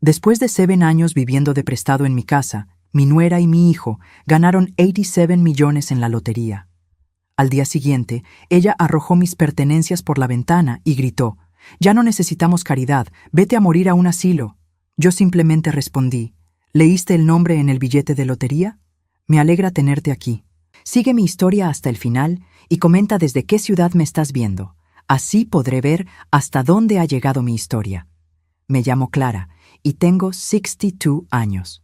Después de 7 años viviendo de prestado en mi casa, mi nuera y mi hijo ganaron 87 millones en la lotería. Al día siguiente, ella arrojó mis pertenencias por la ventana y gritó: «Ya no necesitamos caridad, vete a morir a un asilo». Yo simplemente respondí: «¿Leíste el nombre en el billete de lotería? Me alegra tenerte aquí. Sigue mi historia hasta el final y comenta desde qué ciudad me estás viendo. Así podré ver hasta dónde ha llegado mi historia. Me llamo Clara y tengo 62 años.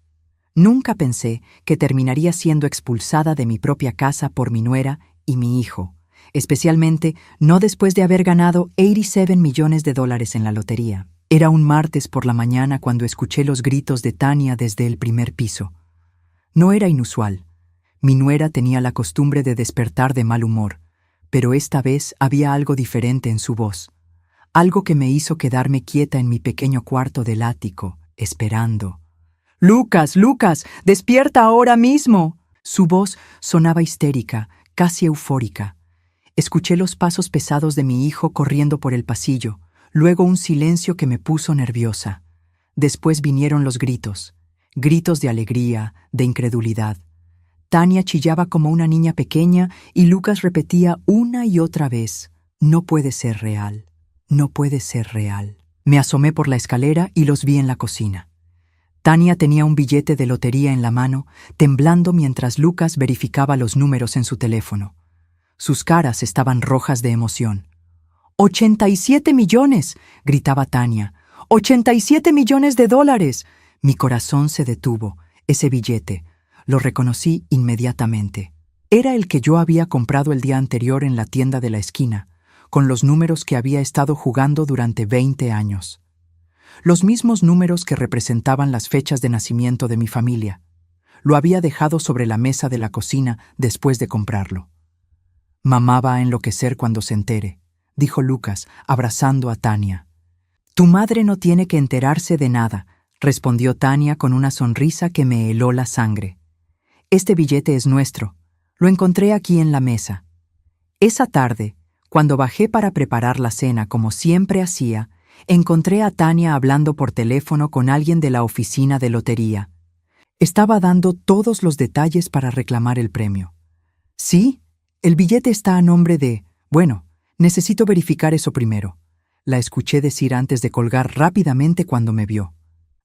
Nunca pensé que terminaría siendo expulsada de mi propia casa por mi nuera y mi hijo, especialmente no después de haber ganado 87 millones de dólares en la lotería». Era un martes por la mañana cuando escuché los gritos de Tania desde el primer piso. No era inusual. Mi nuera tenía la costumbre de despertar de mal humor, pero esta vez había algo diferente en su voz, algo que me hizo quedarme quieta en mi pequeño cuarto del ático, esperando. «Lucas, Lucas, despierta ahora mismo». Su voz sonaba histérica, casi eufórica. Escuché los pasos pesados de mi hijo corriendo por el pasillo, luego un silencio que me puso nerviosa. Después vinieron los gritos, gritos de alegría, de incredulidad. Tania chillaba como una niña pequeña y Lucas repetía una y otra vez: «No puede ser real, no puede ser real». Me asomé por la escalera y los vi en la cocina. Tania tenía un billete de lotería en la mano, temblando mientras Lucas verificaba los números en su teléfono. Sus caras estaban rojas de emoción. «¡87 millones!», gritaba Tania. «¡87 millones de dólares!». Mi corazón se detuvo. Ese billete. Lo reconocí inmediatamente. Era el que yo había comprado el día anterior en la tienda de la esquina, con los números que había estado jugando durante 20 años. Los mismos números que representaban las fechas de nacimiento de mi familia. Lo había dejado sobre la mesa de la cocina después de comprarlo. «Mamá va a enloquecer cuando se entere», dijo Lucas, abrazando a Tania. «Tu madre no tiene que enterarse de nada», respondió Tania con una sonrisa que me heló la sangre. «Este billete es nuestro. Lo encontré aquí en la mesa». Esa tarde, cuando bajé para preparar la cena como siempre hacía, encontré a Tania hablando por teléfono con alguien de la oficina de lotería. Estaba dando todos los detalles para reclamar el premio. «Sí, el billete está a nombre de... Bueno, necesito verificar eso primero», la escuché decir antes de colgar rápidamente cuando me vio.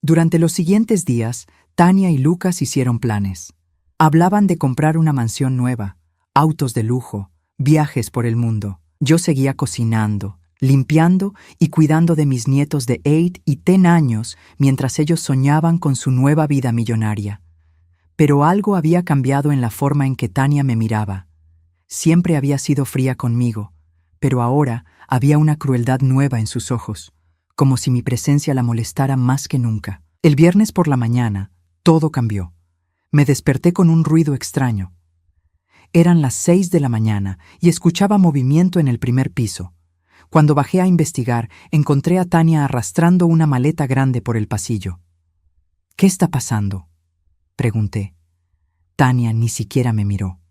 Durante los siguientes días, Tania y Lucas hicieron planes. Hablaban de comprar una mansión nueva, autos de lujo, viajes por el mundo. Yo seguía cocinando, limpiando y cuidando de mis nietos de 8 y 10 años mientras ellos soñaban con su nueva vida millonaria. Pero algo había cambiado en la forma en que Tania me miraba. Siempre había sido fría conmigo, pero ahora había una crueldad nueva en sus ojos, como si mi presencia la molestara más que nunca. El viernes por la mañana, todo cambió. Me desperté con un ruido extraño. Eran las 6 de la mañana y escuchaba movimiento en el primer piso. Cuando bajé a investigar, encontré a Tania arrastrando una maleta grande por el pasillo. «¿Qué está pasando?», pregunté. Tania ni siquiera me miró.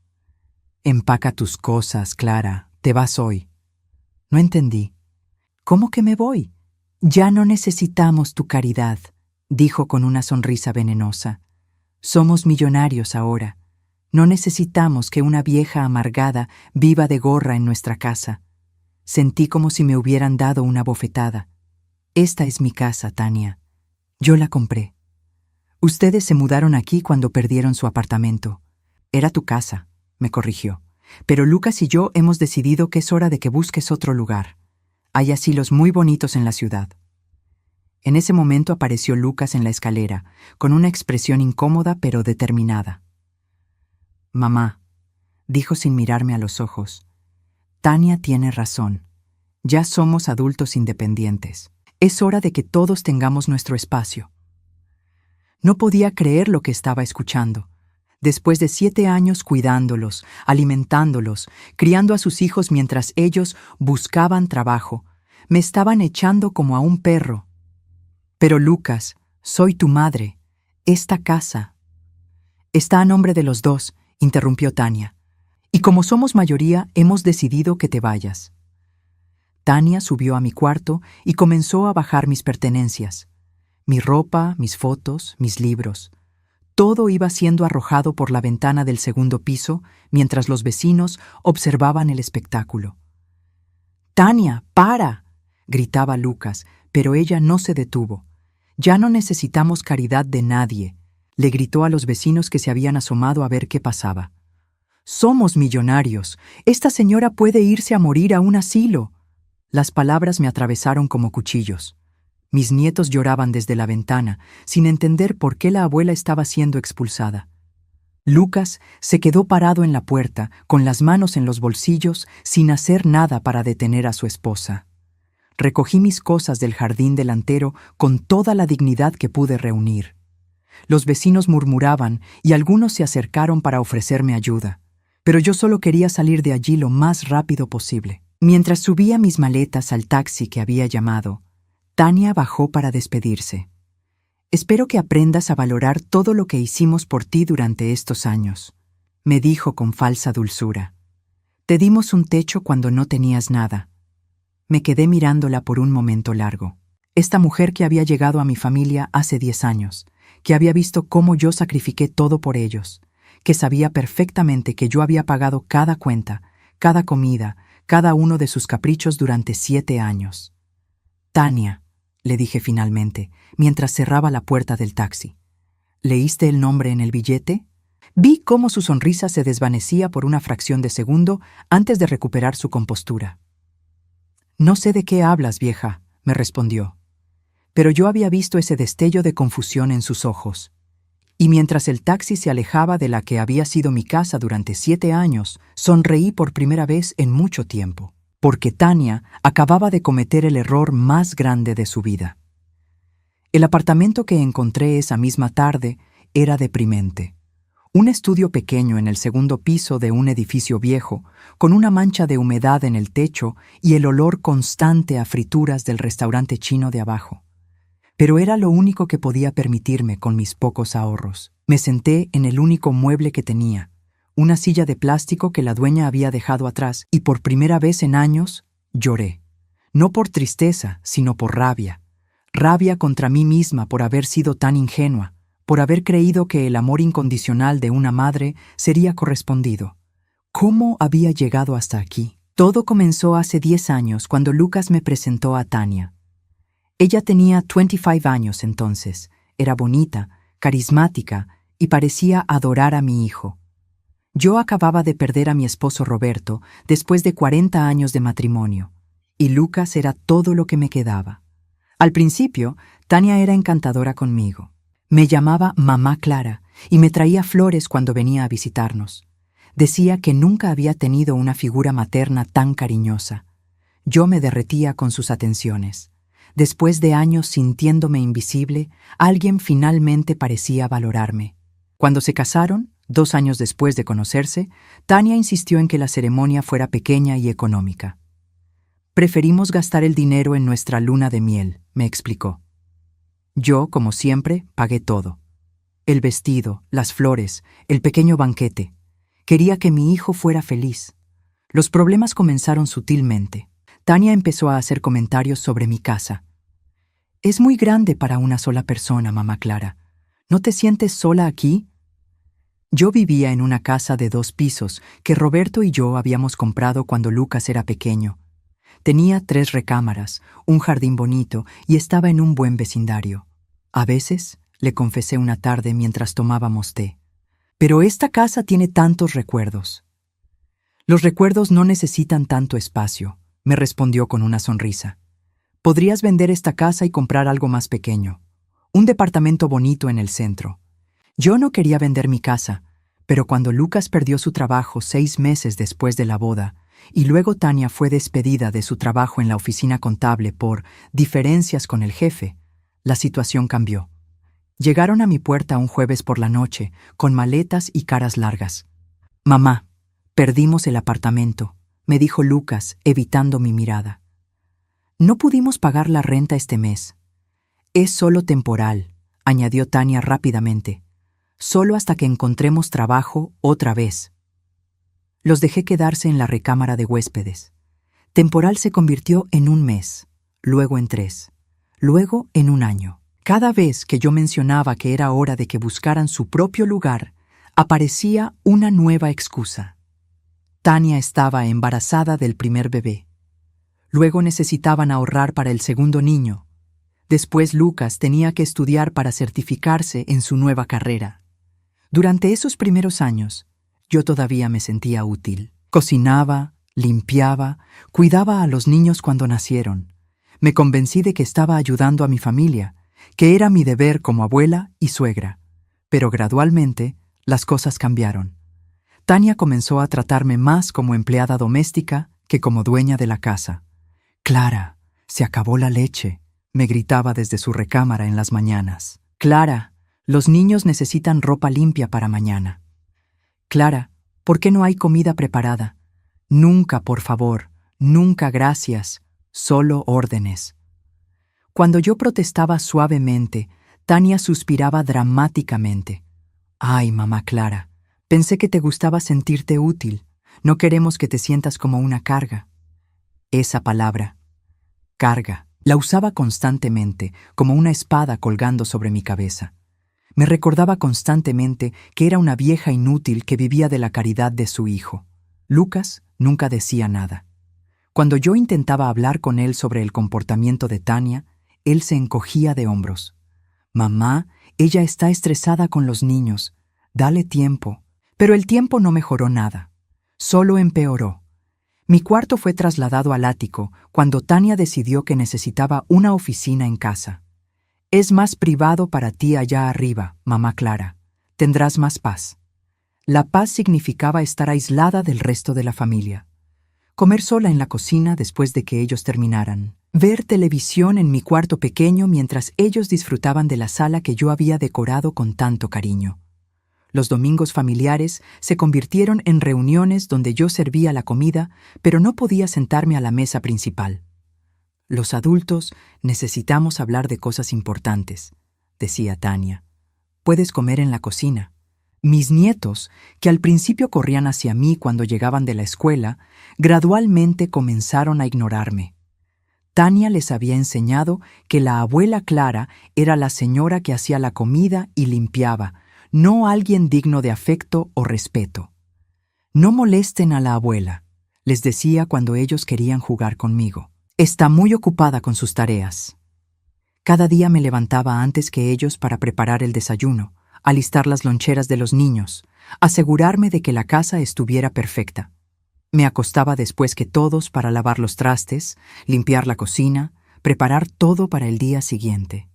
«Empaca tus cosas, Clara, te vas hoy». No entendí. «¿Cómo que me voy?». «Ya no necesitamos tu caridad», dijo con una sonrisa venenosa. «Somos millonarios ahora. No necesitamos que una vieja amargada viva de gorra en nuestra casa». Sentí como si me hubieran dado una bofetada. «Esta es mi casa, Tania. Yo la compré. Ustedes se mudaron aquí cuando perdieron su apartamento. Era tu casa», me corrigió. «Pero Lucas y yo hemos decidido que es hora de que busques otro lugar. Hay asilos muy bonitos en la ciudad». En ese momento apareció Lucas en la escalera, con una expresión incómoda pero determinada. «Mamá», dijo sin mirarme a los ojos, «Tania tiene razón. Ya somos adultos independientes. Es hora de que todos tengamos nuestro espacio». No podía creer lo que estaba escuchando. Después de 7 años cuidándolos, alimentándolos, criando a sus hijos mientras ellos buscaban trabajo, me estaban echando como a un perro. «Pero Lucas, soy tu madre. Esta casa...» «Está a nombre de los dos», interrumpió Tania. «Y como somos mayoría, hemos decidido que te vayas». Tania subió a mi cuarto y comenzó a bajar mis pertenencias. Mi ropa, mis fotos, mis libros. Todo iba siendo arrojado por la ventana del segundo piso mientras los vecinos observaban el espectáculo. «¡Tania, para!», gritaba Lucas, pero ella no se detuvo. «Ya no necesitamos caridad de nadie», le gritó a los vecinos que se habían asomado a ver qué pasaba. «Somos millonarios. Esta señora puede irse a morir a un asilo». Las palabras me atravesaron como cuchillos. Mis nietos lloraban desde la ventana, sin entender por qué la abuela estaba siendo expulsada. Lucas se quedó parado en la puerta, con las manos en los bolsillos, sin hacer nada para detener a su esposa. Recogí mis cosas del jardín delantero con toda la dignidad que pude reunir. Los vecinos murmuraban y algunos se acercaron para ofrecerme ayuda, pero yo solo quería salir de allí lo más rápido posible. Mientras subía mis maletas al taxi que había llamado, Tania bajó para despedirse. «Espero que aprendas a valorar todo lo que hicimos por ti durante estos años», me dijo con falsa dulzura. «Te dimos un techo cuando no tenías nada». Me quedé mirándola por un momento largo. Esta mujer que había llegado a mi familia hace 10 años, que había visto cómo yo sacrifiqué todo por ellos, que sabía perfectamente que yo había pagado cada cuenta, cada comida, cada uno de sus caprichos durante 7 años. «Tania», le dije finalmente, mientras cerraba la puerta del taxi. «¿Leíste el nombre en el billete?». Vi cómo su sonrisa se desvanecía por una fracción de segundo antes de recuperar su compostura. «No sé de qué hablas, vieja», me respondió. Pero yo había visto ese destello de confusión en sus ojos. Y mientras el taxi se alejaba de la que había sido mi casa durante 7 años, sonreí por primera vez en mucho tiempo, porque Tania acababa de cometer el error más grande de su vida. El apartamento que encontré esa misma tarde era deprimente. Un estudio pequeño en el segundo piso de un edificio viejo, con una mancha de humedad en el techo y el olor constante a frituras del restaurante chino de abajo. Pero era lo único que podía permitirme con mis pocos ahorros. Me senté en el único mueble que tenía, una silla de plástico que la dueña había dejado atrás, y por primera vez en años lloré. No por tristeza, sino por rabia. Rabia contra mí misma por haber sido tan ingenua, por haber creído que el amor incondicional de una madre sería correspondido. ¿Cómo había llegado hasta aquí? Todo comenzó hace 10 años cuando Lucas me presentó a Tania. Ella tenía 25 años entonces, era bonita, carismática y parecía adorar a mi hijo. Yo acababa de perder a mi esposo Roberto después de 40 años de matrimonio, y Lucas era todo lo que me quedaba. Al principio, Tania era encantadora conmigo. Me llamaba Mamá Clara y me traía flores cuando venía a visitarnos. Decía que nunca había tenido una figura materna tan cariñosa. Yo me derretía con sus atenciones. Después de años sintiéndome invisible, alguien finalmente parecía valorarme. Cuando se casaron, 2 años después de conocerse, Tania insistió en que la ceremonia fuera pequeña y económica. «Preferimos gastar el dinero en nuestra luna de miel», me explicó. Yo, como siempre, pagué todo. El vestido, las flores, el pequeño banquete. Quería que mi hijo fuera feliz. Los problemas comenzaron sutilmente. Tania empezó a hacer comentarios sobre mi casa. «Es muy grande para una sola persona, mamá Clara. ¿No te sientes sola aquí?». Yo vivía en una casa de 2 pisos que Roberto y yo habíamos comprado cuando Lucas era pequeño. Tenía 3 recámaras, un jardín bonito y estaba en un buen vecindario. A veces, le confesé una tarde mientras tomábamos té, «pero esta casa tiene tantos recuerdos». «Los recuerdos no necesitan tanto espacio», me respondió con una sonrisa. «Podrías vender esta casa y comprar algo más pequeño, un departamento bonito en el centro». Yo no quería vender mi casa, pero cuando Lucas perdió su trabajo 6 meses después de la boda, y luego Tania fue despedida de su trabajo en la oficina contable por diferencias con el jefe, la situación cambió. Llegaron a mi puerta un jueves por la noche, con maletas y caras largas. «Mamá, perdimos el apartamento», me dijo Lucas, evitando mi mirada. «No pudimos pagar la renta este mes». «Es solo temporal», añadió Tania rápidamente. «Solo hasta que encontremos trabajo otra vez». Los dejé quedarse en la recámara de huéspedes. Temporal se convirtió en 1 mes, luego en 3, luego en 1 año. Cada vez que yo mencionaba que era hora de que buscaran su propio lugar, aparecía una nueva excusa. Tania estaba embarazada del primer bebé. Luego necesitaban ahorrar para el segundo niño. Después Lucas tenía que estudiar para certificarse en su nueva carrera. Durante esos primeros años, yo todavía me sentía útil. Cocinaba, limpiaba, cuidaba a los niños cuando nacieron. Me convencí de que estaba ayudando a mi familia, que era mi deber como abuela y suegra. Pero gradualmente, las cosas cambiaron. Tania comenzó a tratarme más como empleada doméstica que como dueña de la casa. «Clara, se acabó la leche», me gritaba desde su recámara en las mañanas. «Clara, los niños necesitan ropa limpia para mañana». «Clara, ¿por qué no hay comida preparada?» «Nunca, por favor, nunca gracias, solo órdenes». Cuando yo protestaba suavemente, Tania suspiraba dramáticamente. «Ay, mamá Clara, pensé que te gustaba sentirte útil. No queremos que te sientas como una carga». Esa palabra, carga, la usaba constantemente, como una espada colgando sobre mi cabeza. Me recordaba constantemente que era una vieja inútil que vivía de la caridad de su hijo. Lucas nunca decía nada. Cuando yo intentaba hablar con él sobre el comportamiento de Tania, él se encogía de hombros. «Mamá, ella está estresada con los niños. Dale tiempo». Pero el tiempo no mejoró nada. Solo empeoró. Mi cuarto fue trasladado al ático cuando Tania decidió que necesitaba una oficina en casa. «Es más privado para ti allá arriba, mamá Clara. Tendrás más paz». La paz significaba estar aislada del resto de la familia. Comer sola en la cocina después de que ellos terminaran. Ver televisión en mi cuarto pequeño mientras ellos disfrutaban de la sala que yo había decorado con tanto cariño. Los domingos familiares se convirtieron en reuniones donde yo servía la comida, pero no podía sentarme a la mesa principal. «Los adultos necesitamos hablar de cosas importantes», decía Tania. «Puedes comer en la cocina». Mis nietos, que al principio corrían hacia mí cuando llegaban de la escuela, gradualmente comenzaron a ignorarme. Tania les había enseñado que la abuela Clara era la señora que hacía la comida y limpiaba, no alguien digno de afecto o respeto. «No molesten a la abuela», les decía cuando ellos querían jugar conmigo. «Está muy ocupada con sus tareas». Cada día me levantaba antes que ellos para preparar el desayuno, alistar las loncheras de los niños, asegurarme de que la casa estuviera perfecta. Me acostaba después que todos para lavar los trastes, limpiar la cocina, preparar todo para el día siguiente.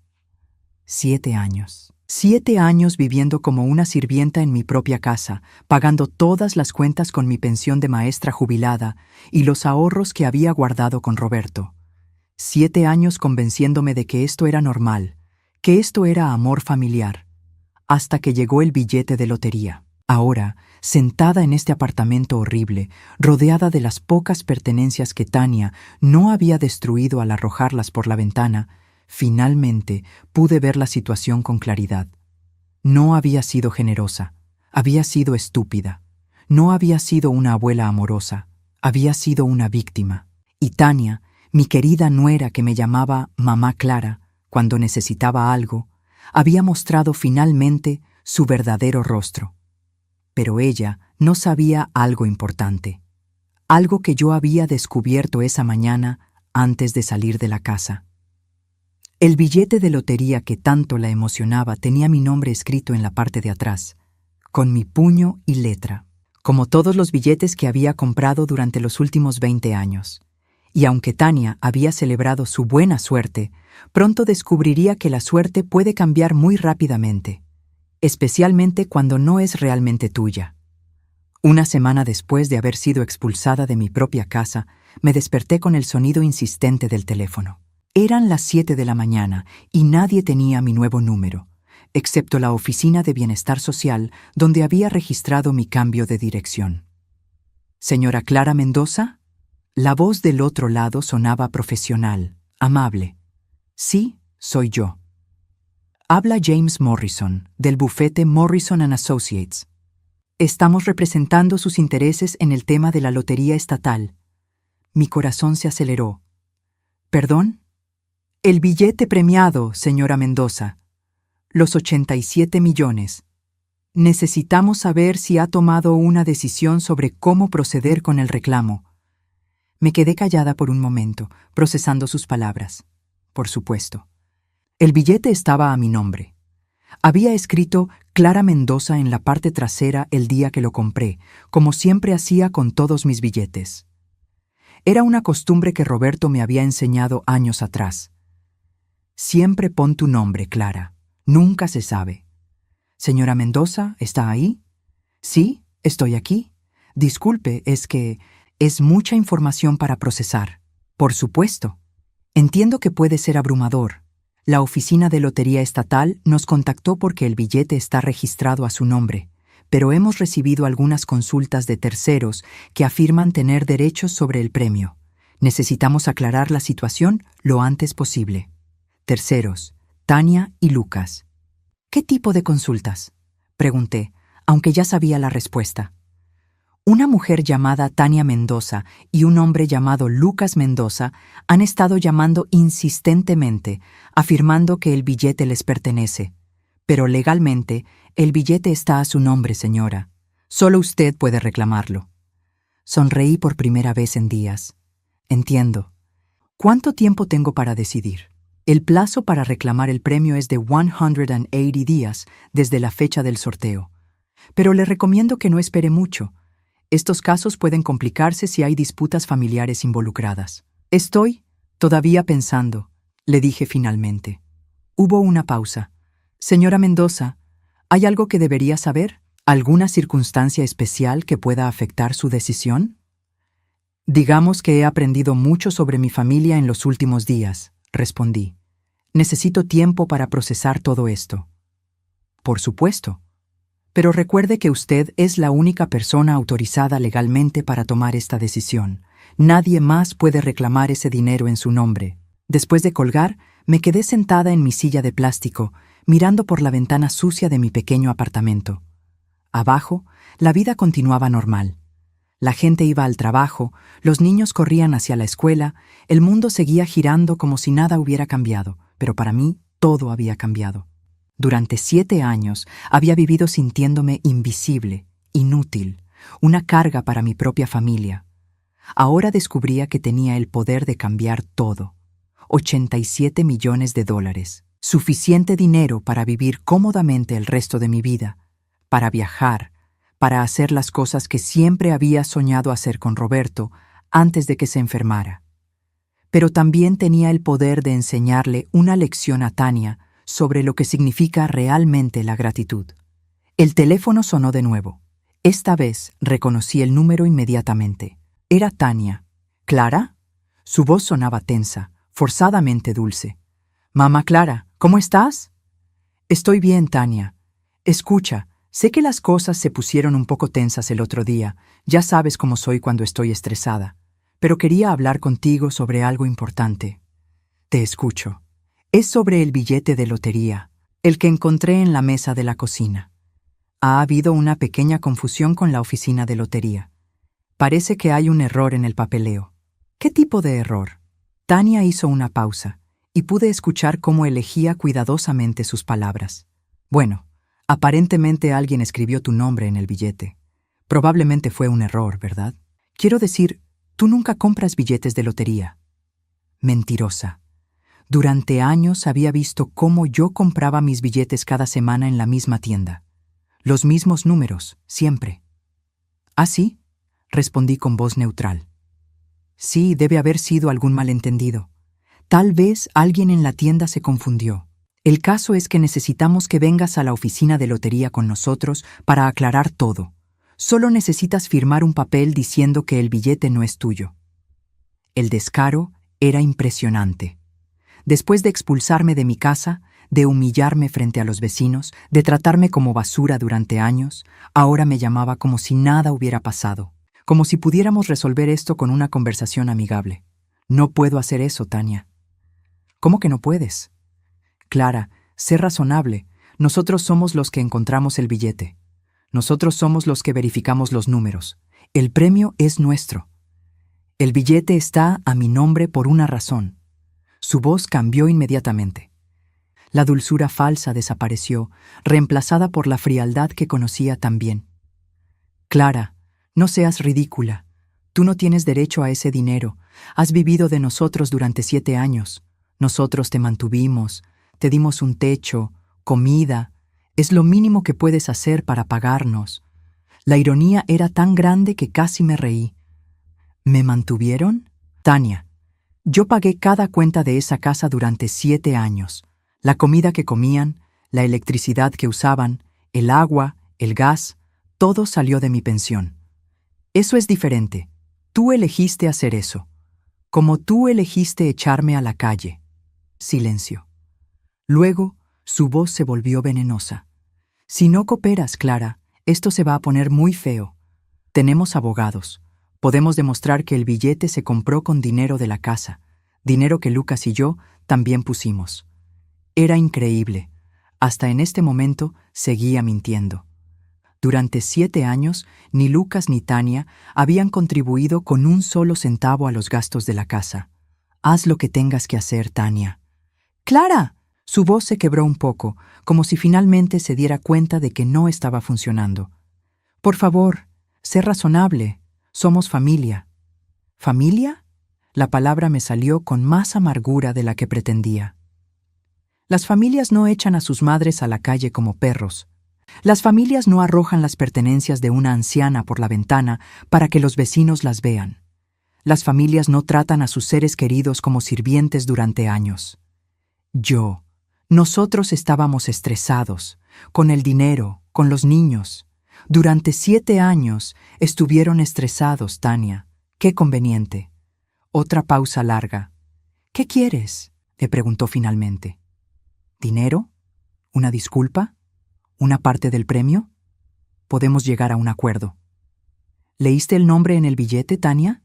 7 años. 7 años viviendo como una sirvienta en mi propia casa, pagando todas las cuentas con mi pensión de maestra jubilada y los ahorros que había guardado con Roberto. 7 años convenciéndome de que esto era normal, que esto era amor familiar, hasta que llegó el billete de lotería. Ahora, sentada en este apartamento horrible, rodeada de las pocas pertenencias que Tania no había destruido al arrojarlas por la ventana, finalmente pude ver la situación con claridad. No había sido generosa, había sido estúpida. No había sido una abuela amorosa, había sido una víctima. Y Tania, mi querida nuera que me llamaba mamá Clara cuando necesitaba algo, había mostrado finalmente su verdadero rostro. Pero ella no sabía algo importante, algo que yo había descubierto esa mañana antes de salir de la casa. El billete de lotería que tanto la emocionaba tenía mi nombre escrito en la parte de atrás, con mi puño y letra, como todos los billetes que había comprado durante los últimos 20 años. Y aunque Tania había celebrado su buena suerte, pronto descubriría que la suerte puede cambiar muy rápidamente, especialmente cuando no es realmente tuya. Una semana después de haber sido expulsada de mi propia casa, me desperté con el sonido insistente del teléfono. Eran las 7 de la mañana y nadie tenía mi nuevo número, excepto la oficina de bienestar social donde había registrado mi cambio de dirección. «¿Señora Clara Mendoza?» La voz del otro lado sonaba profesional, amable. «Sí, soy yo». «Habla James Morrison, del bufete Morrison & Associates. Estamos representando sus intereses en el tema de la lotería estatal». Mi corazón se aceleró. «¿Perdón? El billete premiado, señora Mendoza. Los 87 millones. Necesitamos saber si ha tomado una decisión sobre cómo proceder con el reclamo. Me quedé callada por un momento, procesando sus palabras. Por supuesto. El billete estaba a mi nombre. Había escrito Clara Mendoza en la parte trasera el día que lo compré, como siempre hacía con todos mis billetes. Era una costumbre que Roberto me había enseñado años atrás. Siempre pon tu nombre, Clara. Nunca se sabe. Señora Mendoza, ¿está ahí? Sí, estoy aquí. Disculpe, es que es mucha información para procesar. Por supuesto. Entiendo que puede ser abrumador. La Oficina de Lotería Estatal nos contactó porque el billete está registrado a su nombre, pero hemos recibido algunas consultas de terceros que afirman tener derechos sobre el premio. Necesitamos aclarar la situación lo antes posible. Terceros, Tania y Lucas. ¿Qué tipo de consultas?, pregunté, aunque ya sabía la respuesta. Una mujer llamada Tania Mendoza y un hombre llamado Lucas Mendoza han estado llamando insistentemente, afirmando que el billete les pertenece. Pero legalmente, el billete está a su nombre, señora. Solo usted puede reclamarlo. Sonreí por primera vez en días. Entiendo. ¿Cuánto tiempo tengo para decidir? El plazo para reclamar el premio es de 180 días desde la fecha del sorteo. Pero le recomiendo que no espere mucho. Estos casos pueden complicarse si hay disputas familiares involucradas. Estoy todavía pensando, le dije finalmente. Hubo una pausa. Señora Mendoza, ¿hay algo que debería saber? ¿Alguna circunstancia especial que pueda afectar su decisión? Digamos que he aprendido mucho sobre mi familia en los últimos días, respondí. Necesito tiempo para procesar todo esto. Por supuesto. Pero recuerde que usted es la única persona autorizada legalmente para tomar esta decisión. Nadie más puede reclamar ese dinero en su nombre. Después de colgar, me quedé sentada en mi silla de plástico, mirando por la ventana sucia de mi pequeño apartamento. Abajo, la vida continuaba normal. La gente iba al trabajo, los niños corrían hacia la escuela, el mundo seguía girando como si nada hubiera cambiado, pero para mí todo había cambiado. Durante 7 años había vivido sintiéndome invisible, inútil, una carga para mi propia familia. Ahora descubría que tenía el poder de cambiar todo. 87 millones de dólares, suficiente dinero para vivir cómodamente el resto de mi vida, para viajar, para hacer las cosas que siempre había soñado hacer con Roberto antes de que se enfermara. Pero también tenía el poder de enseñarle una lección a Tania sobre lo que significa realmente la gratitud. El teléfono sonó de nuevo. Esta vez reconocí el número inmediatamente. Era Tania. ¿Clara? Su voz sonaba tensa, forzadamente dulce. «Mamá Clara, ¿cómo estás?» «Estoy bien, Tania. Escucha, sé que las cosas se pusieron un poco tensas el otro día. Ya sabes cómo soy cuando estoy estresada. Pero quería hablar contigo sobre algo importante». «Te escucho». «Es sobre el billete de lotería, el que encontré en la mesa de la cocina. Ha habido una pequeña confusión con la oficina de lotería. Parece que hay un error en el papeleo». «¿Qué tipo de error?» Tania hizo una pausa, y pude escuchar cómo elegía cuidadosamente sus palabras. «Bueno, aparentemente alguien escribió tu nombre en el billete. Probablemente fue un error, ¿verdad? Quiero decir, tú nunca compras billetes de lotería». Mentirosa. Durante años había visto cómo yo compraba mis billetes cada semana en la misma tienda. Los mismos números, siempre. «¿Ah, sí?», respondí con voz neutral. «Sí, debe haber sido algún malentendido. Tal vez alguien en la tienda se confundió. El caso es que necesitamos que vengas a la oficina de lotería con nosotros para aclarar todo. Solo necesitas firmar un papel diciendo que el billete no es tuyo». El descaro era impresionante. Después de expulsarme de mi casa, de humillarme frente a los vecinos, de tratarme como basura durante años, ahora me llamaba como si nada hubiera pasado, como si pudiéramos resolver esto con una conversación amigable. «No puedo hacer eso, Tania». «¿Cómo que no puedes?» «Clara, sé razonable. Nosotros somos los que encontramos el billete. Nosotros somos los que verificamos los números. El premio es nuestro. El billete está a mi nombre por una razón. Su voz cambió inmediatamente. La dulzura falsa desapareció, reemplazada por la frialdad que conocía tan bien. Clara, no seas ridícula. Tú no tienes derecho a ese dinero. Has vivido de nosotros durante 7 años. Nosotros te mantuvimos, te dimos un techo, comida. Es lo mínimo que puedes hacer para pagarnos. La ironía era tan grande que casi me reí. ¿Me mantuvieron? Tania, yo pagué cada cuenta de esa casa durante 7 años. La comida que comían, la electricidad que usaban, el agua, el gas, todo salió de mi pensión. Eso es diferente. Tú elegiste hacer eso. Como tú elegiste echarme a la calle. Silencio. Luego, su voz se volvió venenosa. Si no cooperas, Clara, esto se va a poner muy feo. Tenemos abogados. Podemos demostrar que el billete se compró con dinero de la casa, dinero que Lucas y yo también pusimos. Era increíble. Hasta en este momento seguía mintiendo. Durante 7 años, ni Lucas ni Tania habían contribuido con un solo centavo a los gastos de la casa. Haz lo que tengas que hacer, Tania. ¡Clara! Su voz se quebró un poco, como si finalmente se diera cuenta de que no estaba funcionando. Por favor, sé razonable. Somos familia. ¿Familia? La palabra me salió con más amargura de la que pretendía. Las familias no echan a sus madres a la calle como perros. Las familias no arrojan las pertenencias de una anciana por la ventana para que los vecinos las vean. Las familias no tratan a sus seres queridos como sirvientes durante años. Nosotros estábamos estresados, con el dinero, con los niños. Durante 7 años estuvieron estresados, Tania. Qué conveniente. Otra pausa larga. ¿Qué quieres?, le preguntó finalmente. ¿Dinero? ¿Una disculpa? ¿Una parte del premio? Podemos llegar a un acuerdo. ¿Leíste el nombre en el billete, Tania?,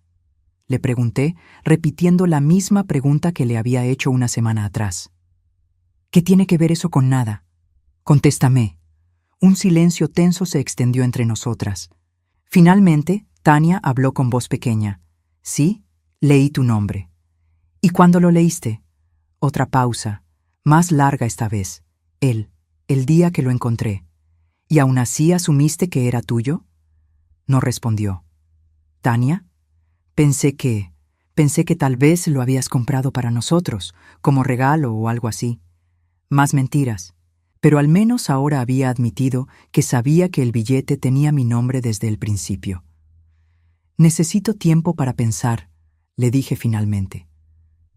le pregunté, repitiendo la misma pregunta que le había hecho una semana atrás. ¿Qué tiene que ver eso con nada? Contéstame. Un silencio tenso se extendió entre nosotras. Finalmente, Tania habló con voz pequeña. Sí, leí tu nombre. ¿Y cuándo lo leíste? Otra pausa, más larga esta vez. El día que lo encontré. ¿Y aún así asumiste que era tuyo? No respondió. ¿Tania? Pensé que tal vez lo habías comprado para nosotros, como regalo o algo así. Más mentiras. Pero al menos ahora había admitido que sabía que el billete tenía mi nombre desde el principio. Necesito tiempo para pensar, le dije finalmente.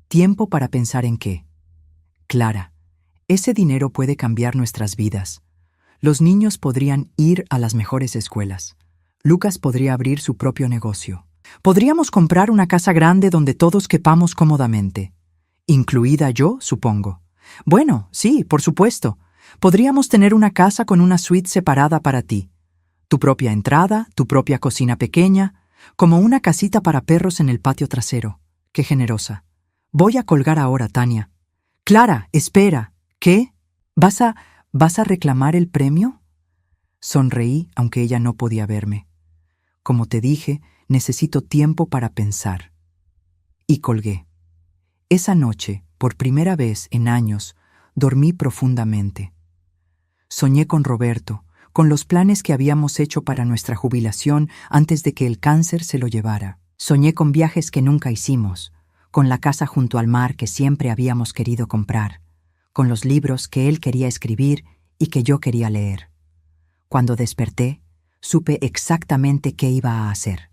¿Tiempo para pensar en qué? Clara, ese dinero puede cambiar nuestras vidas. Los niños podrían ir a las mejores escuelas. Lucas podría abrir su propio negocio. Podríamos comprar una casa grande donde todos quepamos cómodamente. Incluida yo, supongo. Bueno, sí, por supuesto. Podríamos tener una casa con una suite separada para ti. Tu propia entrada, tu propia cocina pequeña, como una casita para perros en el patio trasero. Qué generosa. Voy a colgar ahora, Tania. Clara, espera. ¿Qué? ¿Vas a reclamar el premio? Sonreí, aunque ella no podía verme. Como te dije, necesito tiempo para pensar. Y colgué. Esa noche, por primera vez en años, dormí profundamente. Soñé con Roberto, con los planes que habíamos hecho para nuestra jubilación antes de que el cáncer se lo llevara. Soñé con viajes que nunca hicimos, con la casa junto al mar que siempre habíamos querido comprar, con los libros que él quería escribir y que yo quería leer. Cuando desperté, supe exactamente qué iba a hacer.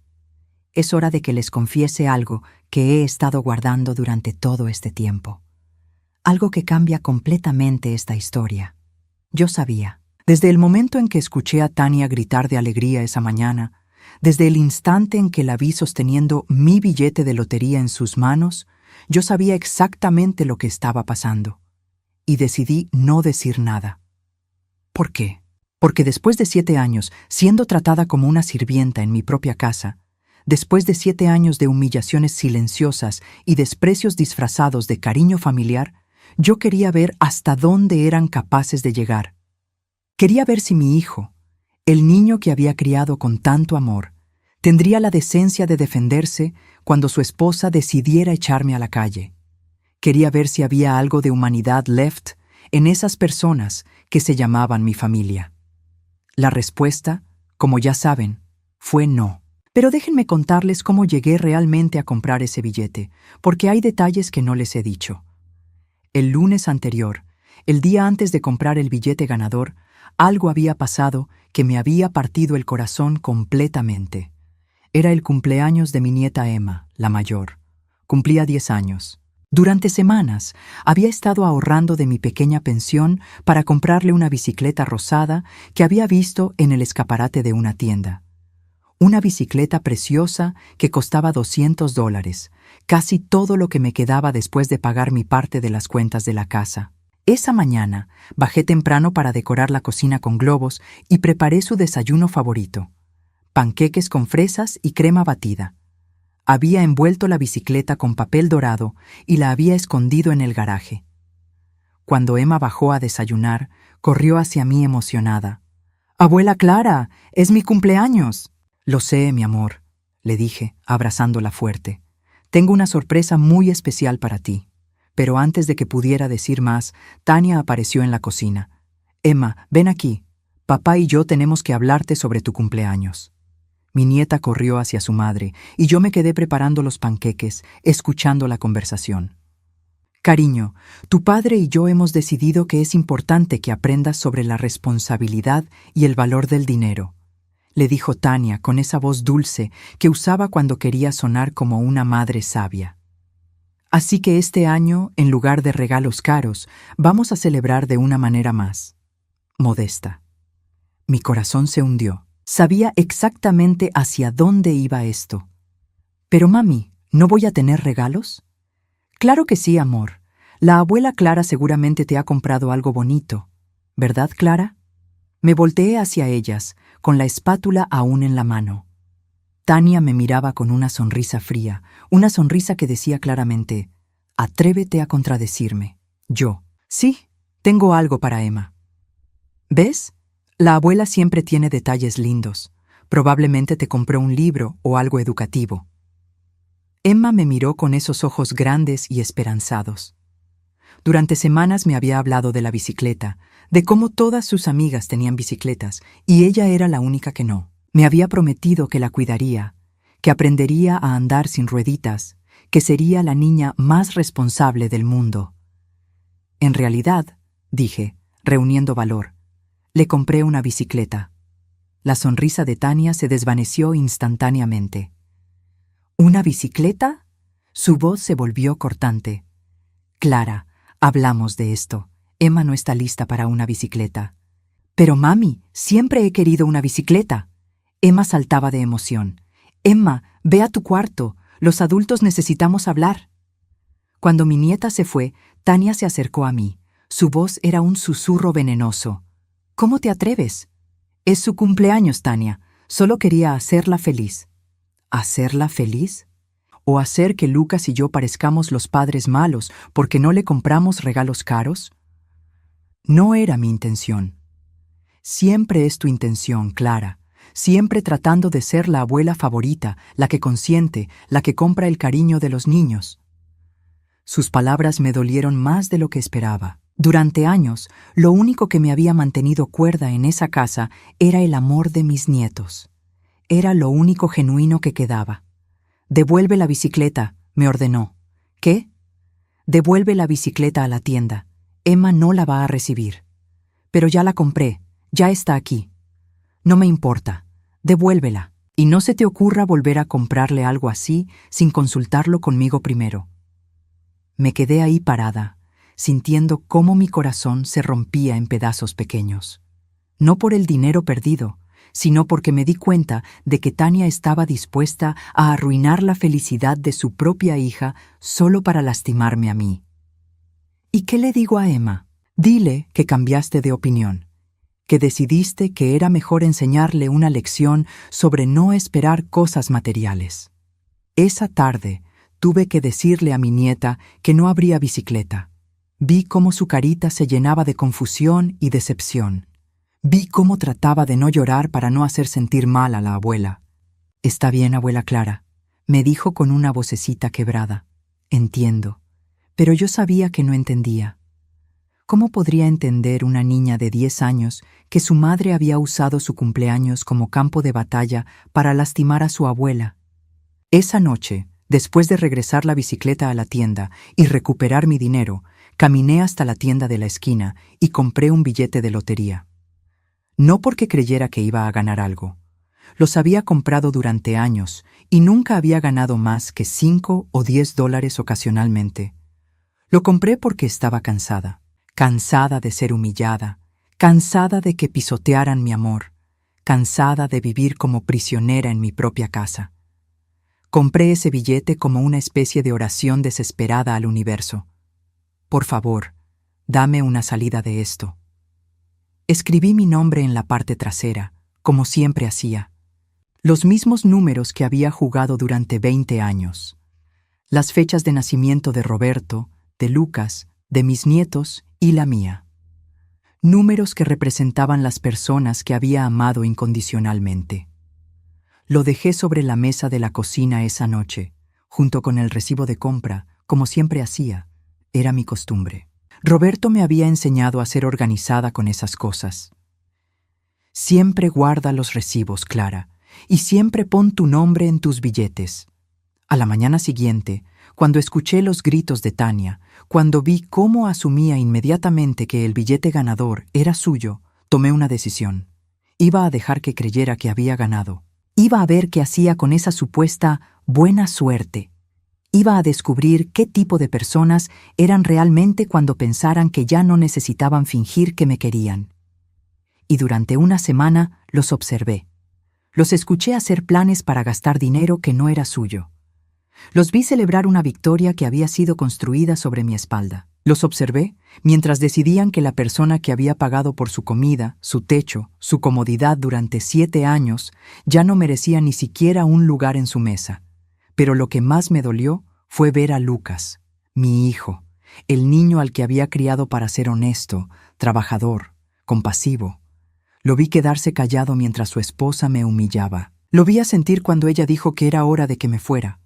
Es hora de que les confiese algo que he estado guardando durante todo este tiempo. Algo que cambia completamente esta historia. Yo sabía, desde el momento en que escuché a Tania gritar de alegría esa mañana, desde el instante en que la vi sosteniendo mi billete de lotería en sus manos, yo sabía exactamente lo que estaba pasando. Y decidí no decir nada. ¿Por qué? Porque después de 7 años, siendo tratada como una sirvienta en mi propia casa, después de 7 años de humillaciones silenciosas y desprecios disfrazados de cariño familiar, yo quería ver hasta dónde eran capaces de llegar. Quería ver si mi hijo, el niño que había criado con tanto amor, tendría la decencia de defenderse cuando su esposa decidiera echarme a la calle. Quería ver si había algo de humanidad left en esas personas que se llamaban mi familia. La respuesta, como ya saben, fue no. Pero déjenme contarles cómo llegué realmente a comprar ese billete, porque hay detalles que no les he dicho. El lunes anterior, el día antes de comprar el billete ganador, algo había pasado que me había partido el corazón completamente. Era el cumpleaños de mi nieta Emma, la mayor. Cumplía 10 años. Durante semanas había estado ahorrando de mi pequeña pensión para comprarle una bicicleta rosada que había visto en el escaparate de una tienda. Una bicicleta preciosa que costaba $200, casi todo lo que me quedaba después de pagar mi parte de las cuentas de la casa. Esa mañana bajé temprano para decorar la cocina con globos y preparé su desayuno favorito: panqueques con fresas y crema batida. Había envuelto la bicicleta con papel dorado y la había escondido en el garaje. Cuando Emma bajó a desayunar, corrió hacia mí emocionada. «¡Abuela Clara, es mi cumpleaños!» «Lo sé, mi amor», le dije, abrazándola fuerte. «Tengo una sorpresa muy especial para ti». Pero antes de que pudiera decir más, Tania apareció en la cocina. «Emma, ven aquí. Papá y yo tenemos que hablarte sobre tu cumpleaños». Mi nieta corrió hacia su madre y yo me quedé preparando los panqueques, escuchando la conversación. «Cariño, tu padre y yo hemos decidido que es importante que aprendas sobre la responsabilidad y el valor del dinero», le dijo Tania con esa voz dulce que usaba cuando quería sonar como una madre sabia. «Así que este año, en lugar de regalos caros, vamos a celebrar de una manera más modesta». Mi corazón se hundió. Sabía exactamente hacia dónde iba esto. «Pero mami, ¿no voy a tener regalos?» «Claro que sí, amor. La abuela Clara seguramente te ha comprado algo bonito. ¿Verdad, Clara?» Me volteé hacia ellas, con la espátula aún en la mano. Tania me miraba con una sonrisa fría, una sonrisa que decía claramente: «Atrévete a contradecirme». Yo: «Sí, tengo algo para Emma». «¿Ves? La abuela siempre tiene detalles lindos. Probablemente te compró un libro o algo educativo». Emma me miró con esos ojos grandes y esperanzados. Durante semanas me había hablado de la bicicleta, de cómo todas sus amigas tenían bicicletas y ella era la única que no. Me había prometido que la cuidaría, que aprendería a andar sin rueditas, que sería la niña más responsable del mundo. «En realidad», dije, reuniendo valor, «le compré una bicicleta». La sonrisa de Tania se desvaneció instantáneamente. «¿Una bicicleta?» Su voz se volvió cortante. «Clara, hablamos de esto. Emma no está lista para una bicicleta». «Pero mami, siempre he querido una bicicleta». Emma saltaba de emoción. «Emma, ve a tu cuarto. Los adultos necesitamos hablar». Cuando mi nieta se fue, Tania se acercó a mí. Su voz era un susurro venenoso. «¿Cómo te atreves?» «Es su cumpleaños, Tania. Solo quería hacerla feliz». ¿Hacerla feliz? ¿O hacer que Lucas y yo parezcamos los padres malos porque no le compramos regalos caros? No era mi intención. Siempre es tu intención, Clara. Siempre tratando de ser la abuela favorita, la que consiente, la que compra el cariño de los niños. Sus palabras me dolieron más de lo que esperaba. Durante años, lo único que me había mantenido cuerda en esa casa era el amor de mis nietos. Era lo único genuino que quedaba. «Devuelve la bicicleta», me ordenó. «¿Qué?» «Devuelve la bicicleta a la tienda. Emma no la va a recibir». «Pero ya la compré. Ya está aquí». «No me importa. Devuélvela. Y no se te ocurra volver a comprarle algo así sin consultarlo conmigo primero». Me quedé ahí parada, sintiendo cómo mi corazón se rompía en pedazos pequeños. No por el dinero perdido, sino porque me di cuenta de que Tania estaba dispuesta a arruinar la felicidad de su propia hija solo para lastimarme a mí. ¿Y qué le digo a Emma? Dile que cambiaste de opinión, que decidiste que era mejor enseñarle una lección sobre no esperar cosas materiales. Esa tarde tuve que decirle a mi nieta que no habría bicicleta. Vi cómo su carita se llenaba de confusión y decepción. Vi cómo trataba de no llorar para no hacer sentir mal a la abuela. «Está bien, abuela Clara», me dijo con una vocecita quebrada. «Entiendo. Pero yo sabía que no entendía. ¿Cómo podría entender una niña de 10 años que su madre había usado su cumpleaños como campo de batalla para lastimar a su abuela? Esa noche, después de regresar la bicicleta a la tienda y recuperar mi dinero, caminé hasta la tienda de la esquina y compré un billete de lotería. No porque creyera que iba a ganar algo. Los había comprado durante años y nunca había ganado más que $5 o $10 ocasionalmente. Lo compré porque estaba cansada. Cansada de ser humillada, cansada de que pisotearan mi amor, cansada de vivir como prisionera en mi propia casa. Compré ese billete como una especie de oración desesperada al universo. Por favor, dame una salida de esto. Escribí mi nombre en la parte trasera, como siempre hacía. Los mismos números que había jugado durante 20 años. Las fechas de nacimiento de Roberto, de Lucas, de mis nietos y la mía. Números que representaban las personas que había amado incondicionalmente. Lo dejé sobre la mesa de la cocina esa noche, junto con el recibo de compra, como siempre hacía. Era mi costumbre. Roberto me había enseñado a ser organizada con esas cosas. Siempre guarda los recibos, Clara, y siempre pon tu nombre en tus billetes. A la mañana siguiente, cuando escuché los gritos de Tania, cuando vi cómo asumía inmediatamente que el billete ganador era suyo, tomé una decisión. Iba a dejar que creyera que había ganado. Iba a ver qué hacía con esa supuesta buena suerte. Iba a descubrir qué tipo de personas eran realmente cuando pensaran que ya no necesitaban fingir que me querían. Y durante una semana los observé. Los escuché hacer planes para gastar dinero que no era suyo. Los vi celebrar una victoria que había sido construida sobre mi espalda. Los observé mientras decidían que la persona que había pagado por su comida, su techo, su comodidad durante 7 años, ya no merecía ni siquiera un lugar en su mesa. Pero lo que más me dolió fue ver a Lucas, mi hijo, el niño al que había criado para ser honesto, trabajador, compasivo. Lo vi quedarse callado mientras su esposa me humillaba. Lo vi asentir cuando ella dijo que era hora de que me fuera.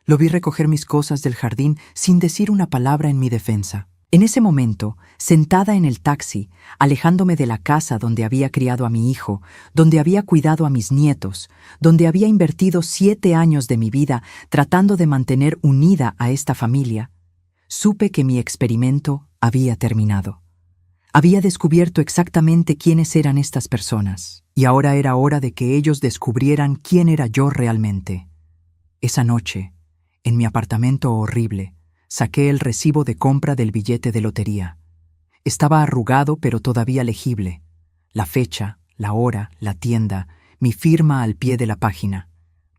Lo vi recoger mis cosas del jardín sin decir una palabra en mi defensa. En ese momento, sentada en el taxi, alejándome de la casa donde había criado a mi hijo, donde había cuidado a mis nietos, donde había invertido 7 años de mi vida tratando de mantener unida a esta familia, supe que mi experimento había terminado. Había descubierto exactamente quiénes eran estas personas, y ahora era hora de que ellos descubrieran quién era yo realmente. Esa noche, en mi apartamento horrible, saqué el recibo de compra del billete de lotería. Estaba arrugado pero todavía legible. La fecha, la hora, la tienda, mi firma al pie de la página.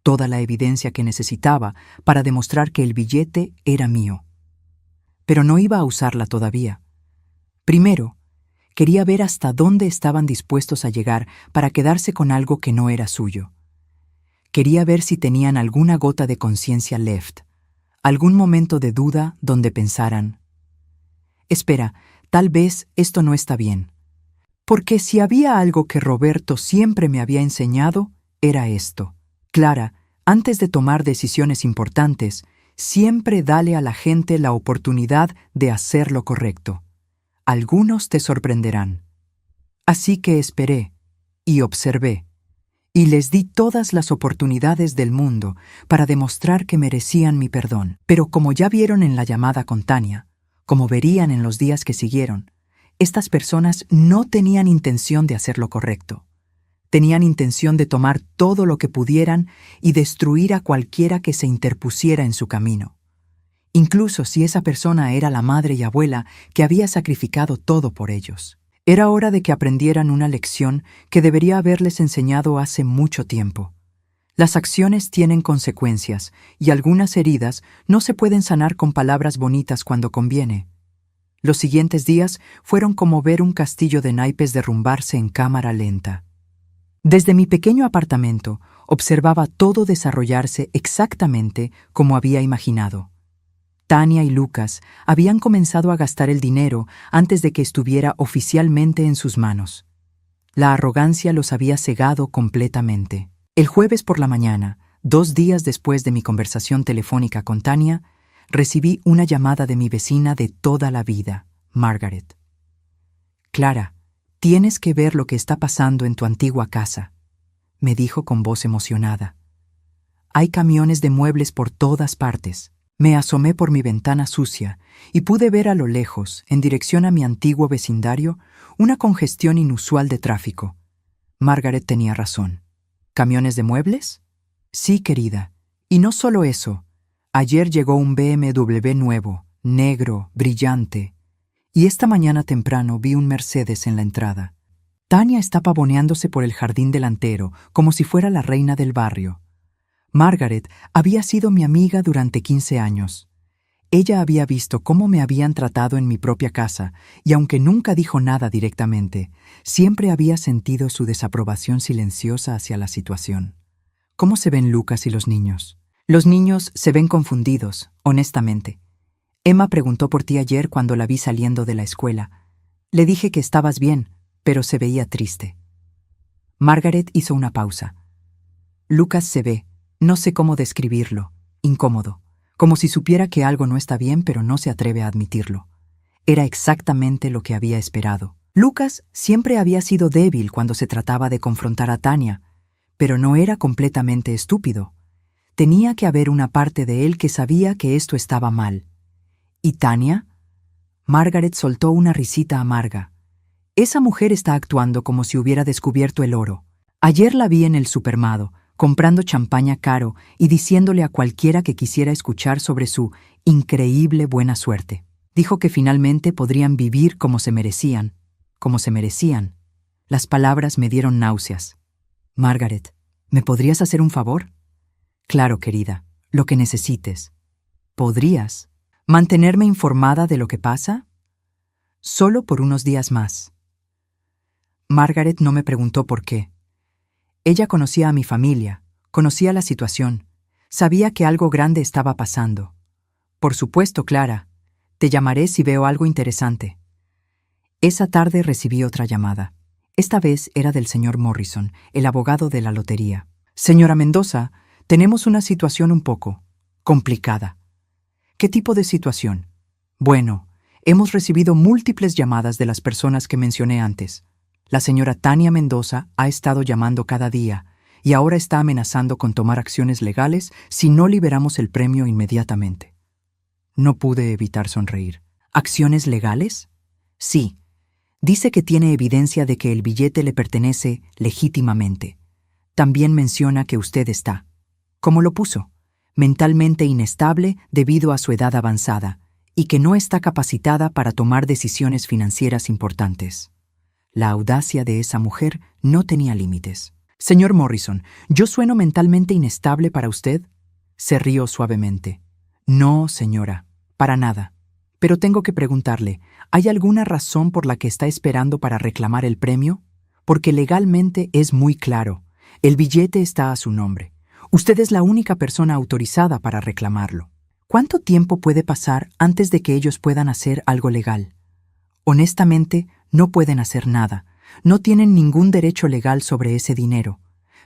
Toda la evidencia que necesitaba para demostrar que el billete era mío. Pero no iba a usarla todavía. Primero, quería ver hasta dónde estaban dispuestos a llegar para quedarse con algo que no era suyo. Quería ver si tenían alguna gota de conciencia left, algún momento de duda donde pensaran: espera, tal vez esto no está bien. Porque si había algo que Roberto siempre me había enseñado, era esto. Clara, antes de tomar decisiones importantes, siempre dale a la gente la oportunidad de hacer lo correcto. Algunos te sorprenderán. Así que esperé y observé. Y les di todas las oportunidades del mundo para demostrar que merecían mi perdón. Pero como ya vieron en la llamada con Tania, como verían en los días que siguieron, estas personas no tenían intención de hacer lo correcto. Tenían intención de tomar todo lo que pudieran y destruir a cualquiera que se interpusiera en su camino. Incluso si esa persona era la madre y abuela que había sacrificado todo por ellos. Era hora de que aprendieran una lección que debería haberles enseñado hace mucho tiempo. Las acciones tienen consecuencias y algunas heridas no se pueden sanar con palabras bonitas cuando conviene. Los siguientes días fueron como ver un castillo de naipes derrumbarse en cámara lenta. Desde mi pequeño apartamento observaba todo desarrollarse exactamente como había imaginado. Tania y Lucas habían comenzado a gastar el dinero antes de que estuviera oficialmente en sus manos. La arrogancia los había cegado completamente. El jueves por la mañana, 2 días después de mi conversación telefónica con Tania, recibí una llamada de mi vecina de toda la vida, Margaret. Clara, tienes que ver lo que está pasando en tu antigua casa, me dijo con voz emocionada. Hay camiones de muebles por todas partes. Me asomé por mi ventana sucia y pude ver a lo lejos, en dirección a mi antiguo vecindario, una congestión inusual de tráfico. Margaret tenía razón. ¿Camiones de muebles? Sí, querida. Y no solo eso. Ayer llegó un BMW nuevo, negro, brillante. Y esta mañana temprano vi un Mercedes en la entrada. Tania está pavoneándose por el jardín delantero, como si fuera la reina del barrio. Margaret había sido mi amiga durante 15 años. Ella había visto cómo me habían tratado en mi propia casa, y aunque nunca dijo nada directamente, siempre había sentido su desaprobación silenciosa hacia la situación. ¿Cómo se ven Lucas y los niños? Los niños se ven confundidos, honestamente. Emma preguntó por ti ayer cuando la vi saliendo de la escuela. Le dije que estabas bien, pero se veía triste. Margaret hizo una pausa. Lucas se ve, no sé cómo describirlo, incómodo, como si supiera que algo no está bien pero no se atreve a admitirlo. Era exactamente lo que había esperado. Lucas siempre había sido débil cuando se trataba de confrontar a Tania, pero no era completamente estúpido. Tenía que haber una parte de él que sabía que esto estaba mal. ¿Y Tania? Margaret soltó una risita amarga. Esa mujer está actuando como si hubiera descubierto el oro. Ayer la vi en el supermercado, comprando champaña caro y diciéndole a cualquiera que quisiera escuchar sobre su increíble buena suerte. Dijo que finalmente podrían vivir como se merecían. Como se merecían. Las palabras me dieron náuseas. Margaret, ¿me podrías hacer un favor? Claro, querida, lo que necesites. ¿Podrías mantenerme informada de lo que pasa? Solo por unos días más. Margaret no me preguntó por qué. Ella conocía a mi familia, conocía la situación, sabía que algo grande estaba pasando. Por supuesto, Clara, te llamaré si veo algo interesante. Esa tarde recibí otra llamada. Esta vez era del señor Morrison, el abogado de la lotería. Señora Mendoza, tenemos una situación un poco complicada. ¿Qué tipo de situación? Bueno, hemos recibido múltiples llamadas de las personas que mencioné antes. La señora Tania Mendoza ha estado llamando cada día y ahora está amenazando con tomar acciones legales si no liberamos el premio inmediatamente. No pude evitar sonreír. ¿Acciones legales? Sí. Dice que tiene evidencia de que el billete le pertenece legítimamente. También menciona que usted está, como lo puso, mentalmente inestable debido a su edad avanzada y que no está capacitada para tomar decisiones financieras importantes. La audacia de esa mujer no tenía límites. Señor Morrison, ¿yo sueno mentalmente inestable para usted? Se rió suavemente. No, señora, para nada. Pero tengo que preguntarle, ¿hay alguna razón por la que está esperando para reclamar el premio? Porque legalmente es muy claro. El billete está a su nombre. Usted es la única persona autorizada para reclamarlo. ¿Cuánto tiempo puede pasar antes de que ellos puedan hacer algo legal? Honestamente, no pueden hacer nada. No tienen ningún derecho legal sobre ese dinero.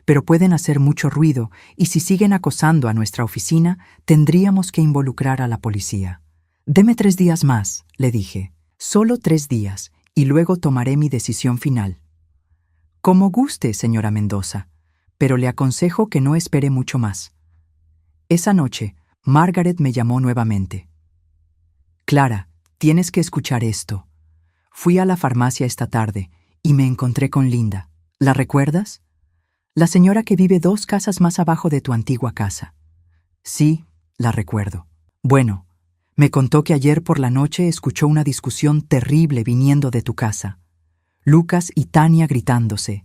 Pero pueden hacer mucho ruido y si siguen acosando a nuestra oficina, tendríamos que involucrar a la policía. Deme 3 días más, le dije. Solo 3 días, y luego tomaré mi decisión final. Como guste, señora Mendoza, pero le aconsejo que no espere mucho más. Esa noche, Margaret me llamó nuevamente. Clara, tienes que escuchar esto. Fui a la farmacia esta tarde y me encontré con Linda. ¿La recuerdas? La señora que vive 2 casas más abajo de tu antigua casa. Sí, la recuerdo. Bueno, me contó que ayer por la noche escuchó una discusión terrible viniendo de tu casa. Lucas y Tania gritándose.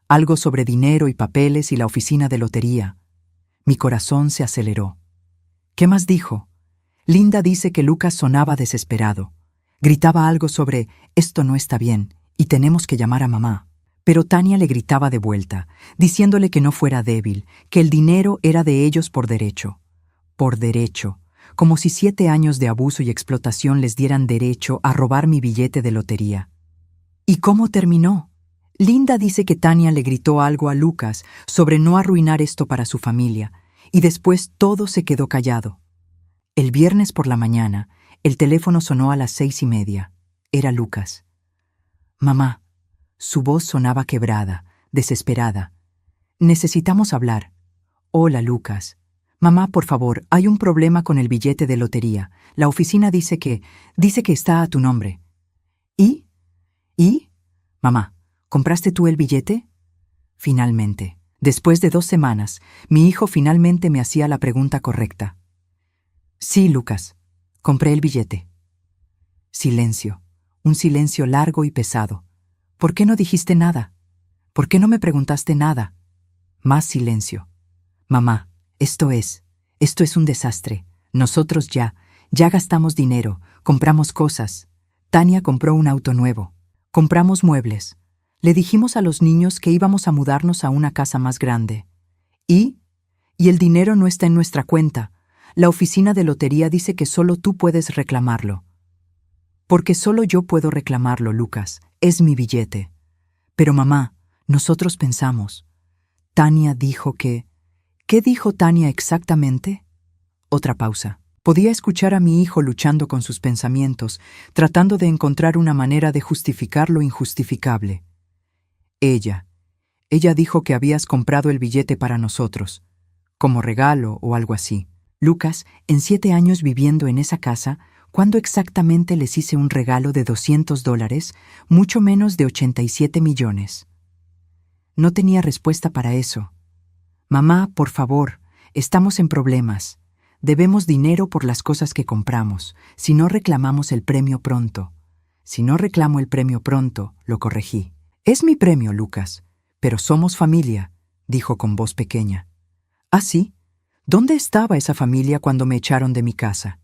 Algo sobre dinero y papeles y la oficina de lotería. Mi corazón se aceleró. ¿Qué más dijo? Linda dice que Lucas sonaba desesperado. Gritaba algo sobre «esto no está bien y tenemos que llamar a mamá». Pero Tania le gritaba de vuelta, diciéndole que no fuera débil, que el dinero era de ellos por derecho. Por derecho, como si 7 años de abuso y explotación les dieran derecho a robar mi billete de lotería. ¿Y cómo terminó? Linda dice que Tania le gritó algo a Lucas sobre no arruinar esto para su familia, y después todo se quedó callado. El viernes por la mañana, el teléfono sonó a las 6:30. Era Lucas. Mamá. Su voz sonaba quebrada, desesperada. Necesitamos hablar. Hola, Lucas. Mamá, por favor, hay un problema con el billete de lotería. La oficina dice que está a tu nombre. ¿Y? Mamá, ¿compraste tú el billete? Finalmente, después de 2 semanas, mi hijo finalmente me hacía la pregunta correcta. Sí, Lucas, compré el billete. Silencio, un silencio largo y pesado. ¿Por qué no dijiste nada? ¿Por qué no me preguntaste nada? Más silencio. Mamá, esto es un desastre. Nosotros ya gastamos dinero, compramos cosas. Tania compró un auto nuevo. Compramos muebles. Le dijimos a los niños que íbamos a mudarnos a una casa más grande. ¿Y el dinero no está en nuestra cuenta? La oficina de lotería dice que solo tú puedes reclamarlo. Porque solo yo puedo reclamarlo, Lucas. Es mi billete. Pero mamá, nosotros pensamos. Tania dijo que... ¿Qué dijo Tania exactamente? Otra pausa. Podía escuchar a mi hijo luchando con sus pensamientos, tratando de encontrar una manera de justificar lo injustificable. Ella dijo que habías comprado el billete para nosotros, como regalo o algo así. Lucas, en 7 años viviendo en esa casa, ¿cuándo exactamente les hice un regalo de $200, mucho menos de 87 millones? No tenía respuesta para eso. Mamá, por favor, estamos en problemas. Debemos dinero por las cosas que compramos, si no reclamamos el premio pronto. Si no reclamo el premio pronto, lo corregí. Es mi premio, Lucas, pero somos familia, dijo con voz pequeña. ¿Ah, sí? ¿Dónde estaba esa familia cuando me echaron de mi casa?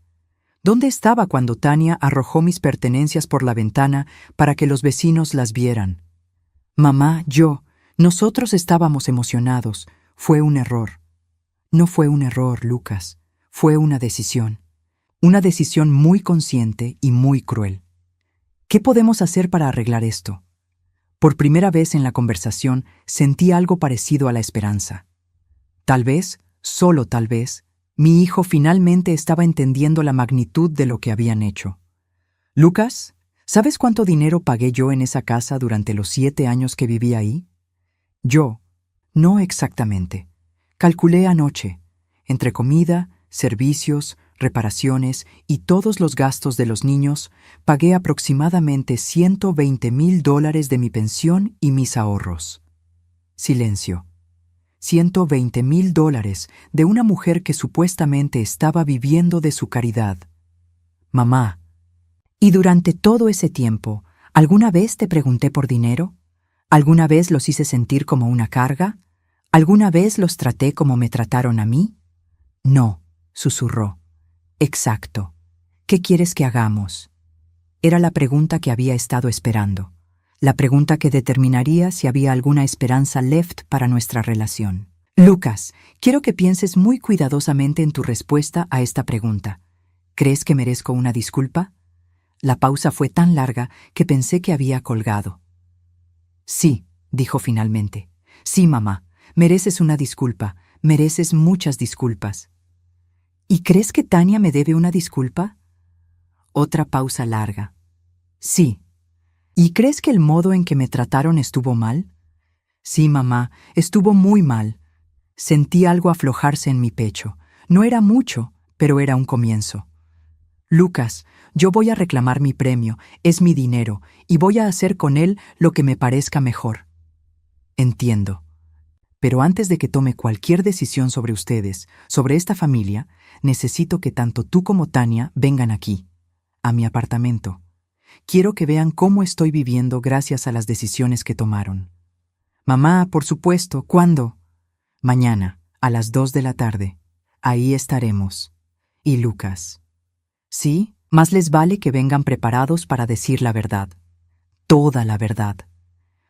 ¿Dónde estaba cuando Tania arrojó mis pertenencias por la ventana para que los vecinos las vieran? Mamá, nosotros estábamos emocionados. Fue un error. No fue un error, Lucas. Fue una decisión. Una decisión muy consciente y muy cruel. ¿Qué podemos hacer para arreglar esto? Por primera vez en la conversación sentí algo parecido a la esperanza. Tal vez, solo tal vez, mi hijo finalmente estaba entendiendo la magnitud de lo que habían hecho. Lucas, ¿sabes cuánto dinero pagué yo en esa casa durante los 7 años que viví ahí? No exactamente. Calculé anoche, entre comida, servicios, reparaciones y todos los gastos de los niños, pagué aproximadamente $120,000 de mi pensión y mis ahorros. Silencio. $120,000 de una mujer que supuestamente estaba viviendo de su caridad. Mamá. ¿Y durante todo ese tiempo, alguna vez te pregunté por dinero? ¿Alguna vez los hice sentir como una carga? ¿Alguna vez los traté como me trataron a mí? No, susurró. Exacto. ¿Qué quieres que hagamos? Era la pregunta que había estado esperando. La pregunta que determinaría si había alguna esperanza left para nuestra relación. Lucas, quiero que pienses muy cuidadosamente en tu respuesta a esta pregunta. ¿Crees que merezco una disculpa? La pausa fue tan larga que pensé que había colgado. Sí, dijo finalmente. Sí, mamá, mereces una disculpa, mereces muchas disculpas. ¿Y crees que Tania me debe una disculpa? Otra pausa larga. Sí. ¿Y crees que el modo en que me trataron estuvo mal? Sí, mamá, estuvo muy mal. Sentí algo aflojarse en mi pecho. No era mucho, pero era un comienzo. Lucas, yo voy a reclamar mi premio, es mi dinero, y voy a hacer con él lo que me parezca mejor. Entiendo. Pero antes de que tome cualquier decisión sobre ustedes, sobre esta familia, necesito que tanto tú como Tania vengan aquí, a mi apartamento. Quiero que vean cómo estoy viviendo gracias a las decisiones que tomaron. Mamá, por supuesto, ¿cuándo? Mañana, a las 2 de la tarde. Ahí estaremos. Y Lucas. Sí, más les vale que vengan preparados para decir la verdad. Toda la verdad.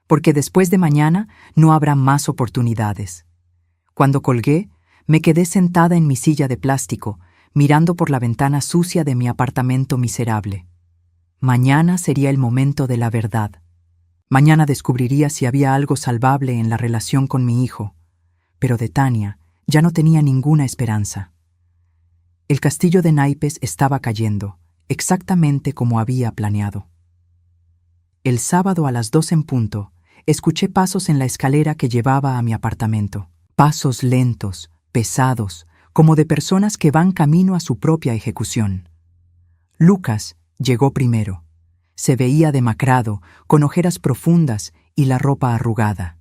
Porque después de mañana no habrá más oportunidades. Cuando colgué, me quedé sentada en mi silla de plástico, mirando por la ventana sucia de mi apartamento miserable. Mañana sería el momento de la verdad. Mañana descubriría si había algo salvable en la relación con mi hijo, pero de Tania ya no tenía ninguna esperanza. El castillo de naipes estaba cayendo, exactamente como había planeado. El sábado a las 2 en punto, escuché pasos en la escalera que llevaba a mi apartamento. Pasos lentos, pesados, como de personas que van camino a su propia ejecución. Lucas llegó primero. Se veía demacrado, con ojeras profundas y la ropa arrugada.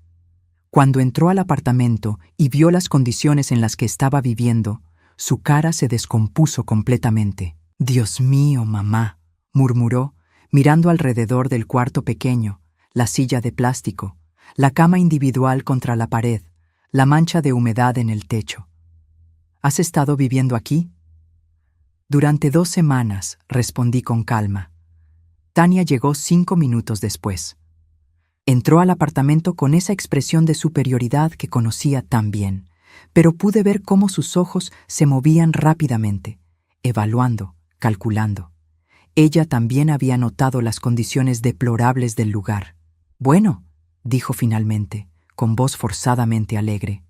Cuando entró al apartamento y vio las condiciones en las que estaba viviendo, su cara se descompuso completamente. «Dios mío, mamá», murmuró, mirando alrededor del cuarto pequeño, la silla de plástico, la cama individual contra la pared, la mancha de humedad en el techo. «¿Has estado viviendo aquí?» «Durante 2 semanas», respondí con calma. Tania llegó 5 minutos después. Entró al apartamento con esa expresión de superioridad que conocía tan bien, pero pude ver cómo sus ojos se movían rápidamente, evaluando, calculando. Ella también había notado las condiciones deplorables del lugar. «Bueno», dijo finalmente, con voz forzadamente alegre,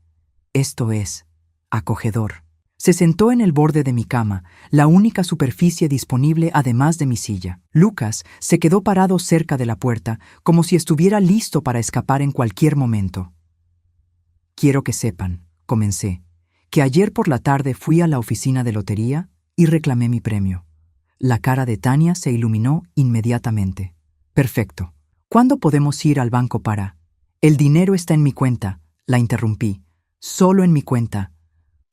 «esto es acogedor». Se sentó en el borde de mi cama, la única superficie disponible además de mi silla. Lucas se quedó parado cerca de la puerta, como si estuviera listo para escapar en cualquier momento. «Quiero que sepan», comencé, «que ayer por la tarde fui a la oficina de lotería y reclamé mi premio». La cara de Tania se iluminó inmediatamente. «Perfecto. ¿Cuándo podemos ir al banco para...?» «El dinero está en mi cuenta», la interrumpí. «Solo en mi cuenta».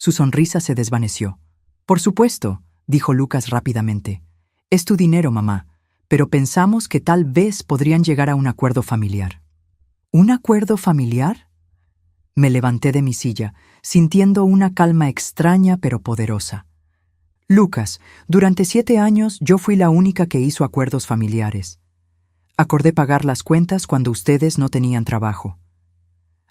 Su sonrisa se desvaneció. «Por supuesto», dijo Lucas rápidamente. «Es tu dinero, mamá, pero pensamos que tal vez podrían llegar a un acuerdo familiar». «¿Un acuerdo familiar?» Me levanté de mi silla, sintiendo una calma extraña pero poderosa. «Lucas, durante 7 años yo fui la única que hizo acuerdos familiares. Acordé pagar las cuentas cuando ustedes no tenían trabajo.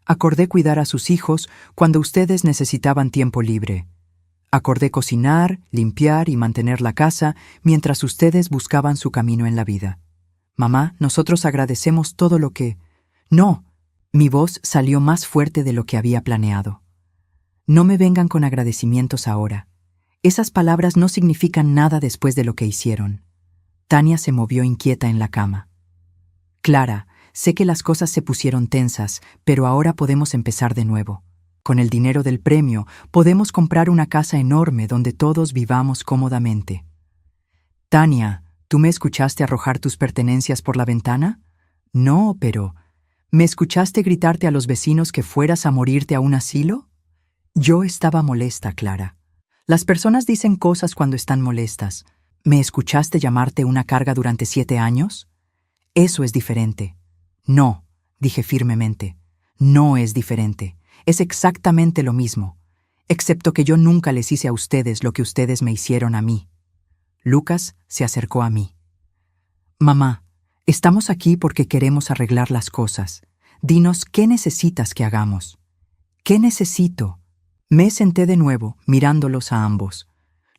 Acordé cuidar a sus hijos cuando ustedes necesitaban tiempo libre. Acordé cocinar, limpiar y mantener la casa mientras ustedes buscaban su camino en la vida. Mamá, nosotros agradecemos todo lo que...» «No», mi voz salió más fuerte de lo que había planeado. «No me vengan con agradecimientos ahora. Esas palabras no significan nada después de lo que hicieron». Tania se movió inquieta en la cama. «Clara, sé que las cosas se pusieron tensas, pero ahora podemos empezar de nuevo. Con el dinero del premio, podemos comprar una casa enorme donde todos vivamos cómodamente». «Tania, ¿tú me escuchaste arrojar tus pertenencias por la ventana?» «No, pero... ¿me escuchaste gritarte a los vecinos que fueras a morirte a un asilo?» Yo estaba molesta, Clara. Las personas dicen cosas cuando están molestas. ¿Me escuchaste llamarte una carga durante 7 años? Eso es diferente. «No», dije firmemente. «No es diferente. Es exactamente lo mismo. Excepto que yo nunca les hice a ustedes lo que ustedes me hicieron a mí». Lucas se acercó a mí. «Mamá, estamos aquí porque queremos arreglar las cosas. Dinos qué necesitas que hagamos». «¿Qué necesito?» Me senté de nuevo, mirándolos a ambos.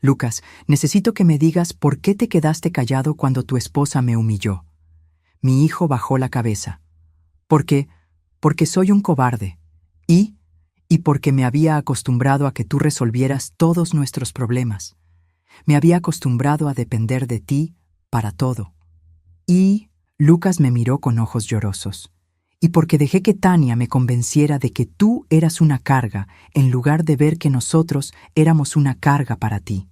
«Lucas, necesito que me digas por qué te quedaste callado cuando tu esposa me humilló». Mi hijo bajó la cabeza. Porque soy un cobarde. Y porque me había acostumbrado a que tú resolvieras todos nuestros problemas. Me había acostumbrado a depender de ti para todo. Y Lucas me miró con ojos llorosos. Y porque dejé que Tania me convenciera de que tú eras una carga, en lugar de ver que nosotros éramos una carga para ti.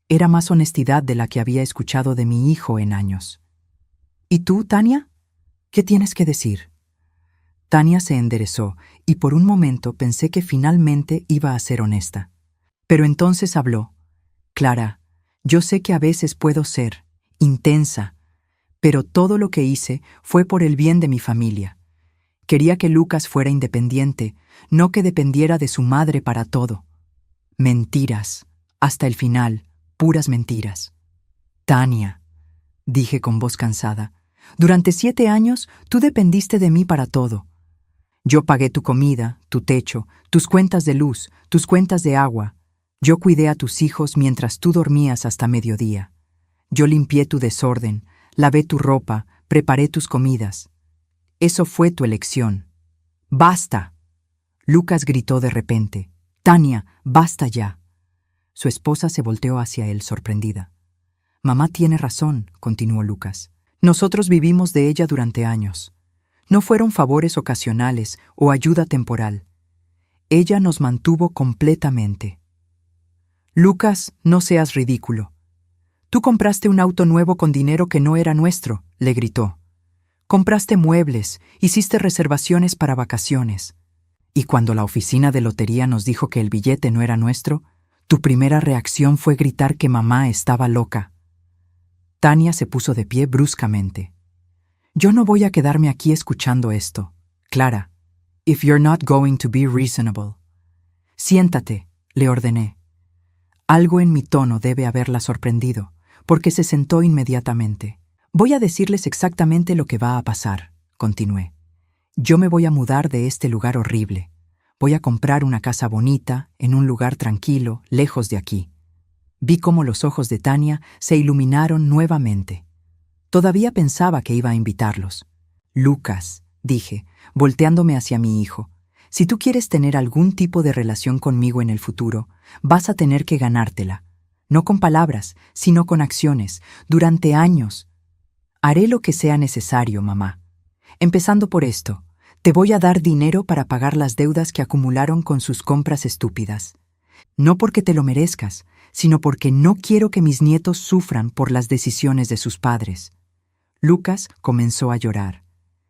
Era más honestidad de la que había escuchado de mi hijo en años. «¿Y tú, Tania? ¿Qué tienes que decir?» Tania se enderezó y por un momento pensé que finalmente iba a ser honesta. Pero entonces habló. «Clara, yo sé que a veces puedo ser intensa, pero todo lo que hice fue por el bien de mi familia. Quería que Lucas fuera independiente, no que dependiera de su madre para todo. Mentiras, hasta el final, puras mentiras». «Tania», dije con voz cansada, «durante 7 años tú dependiste de mí para todo. Yo pagué tu comida, tu techo, tus cuentas de luz, tus cuentas de agua. Yo cuidé a tus hijos mientras tú dormías hasta mediodía. Yo limpié tu desorden, lavé tu ropa, preparé tus comidas. Eso fue tu elección». «¡Basta!», Lucas gritó de repente. «Tania, basta ya». Su esposa se volteó hacia él sorprendida. Mamá tiene razón, continuó Lucas. Nosotros vivimos de ella durante años. No fueron favores ocasionales o ayuda temporal. Ella nos mantuvo completamente. Lucas, no seas ridículo. Tú compraste un auto nuevo con dinero que no era nuestro, le gritó. Compraste muebles, hiciste reservaciones para vacaciones. Y cuando la oficina de lotería nos dijo que el billete no era nuestro, tu primera reacción fue gritar que mamá estaba loca. Tania se puso de pie bruscamente. Yo no voy a quedarme aquí escuchando esto. Clara, if you're not going to be reasonable. Siéntate, le ordené. Algo en mi tono debe haberla sorprendido, porque se sentó inmediatamente. Voy a decirles exactamente lo que va a pasar, continué. Yo me voy a mudar de este lugar horrible. Voy a comprar una casa bonita, en un lugar tranquilo, lejos de aquí. Vi cómo los ojos de Tania se iluminaron nuevamente. Todavía pensaba que iba a invitarlos. Lucas, dije, volteándome hacia mi hijo, si tú quieres tener algún tipo de relación conmigo en el futuro, vas a tener que ganártela. No con palabras, sino con acciones, durante años. Haré lo que sea necesario, mamá. Empezando por esto, te voy a dar dinero para pagar las deudas que acumularon con sus compras estúpidas. No porque te lo merezcas, sino porque no quiero que mis nietos sufran por las decisiones de sus padres. Lucas comenzó a llorar.